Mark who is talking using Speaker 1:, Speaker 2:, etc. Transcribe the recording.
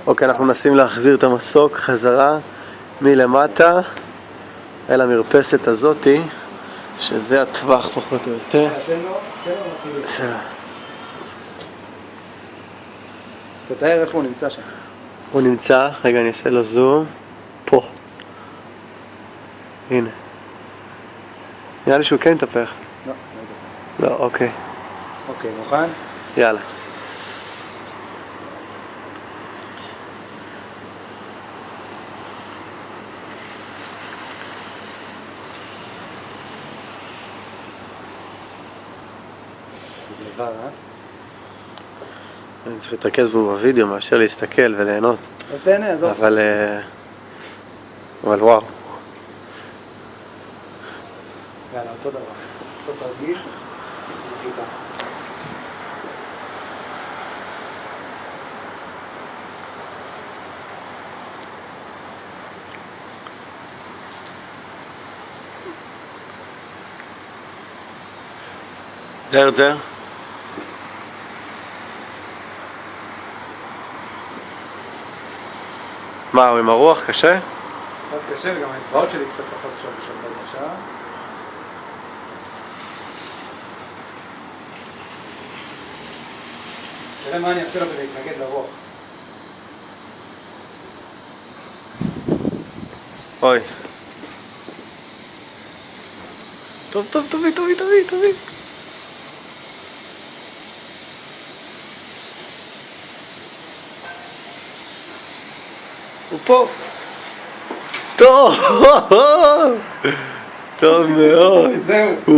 Speaker 1: אוקיי, אנחנו מנסים להחזיר את המסוק חזרה מלמטה אל המרפסת הזאתי, שזה הטווח פחות או יותר.
Speaker 2: תתאר איפה הוא נמצא שם.
Speaker 1: הוא נמצא, רגע אני אעשה לו זום, פה. הנה. נראה לי שהוא כן מתהפך.
Speaker 2: לא, לא
Speaker 1: לא, אוקיי.
Speaker 2: אוקיי, מוכן?
Speaker 1: יאללה.
Speaker 2: דבר,
Speaker 1: אני צריך להתרכז בו בווידאו מאשר להסתכל וליהנות.
Speaker 2: אז תהנה, עזוב.
Speaker 1: אבל וואו.
Speaker 2: יאללה, אותו דבר. אותו תרגיל.
Speaker 1: זר. מה, הוא עם הרוח קשה?
Speaker 2: קצת קשה, וגם האצבעות שלי קצת פחות קשות בשבת עכשיו. תראה מה אני אעשה לו כדי להתנגד לרוח.
Speaker 1: אוי. טוב, תביא. הוא פה. טוב מאוד.
Speaker 2: זהו.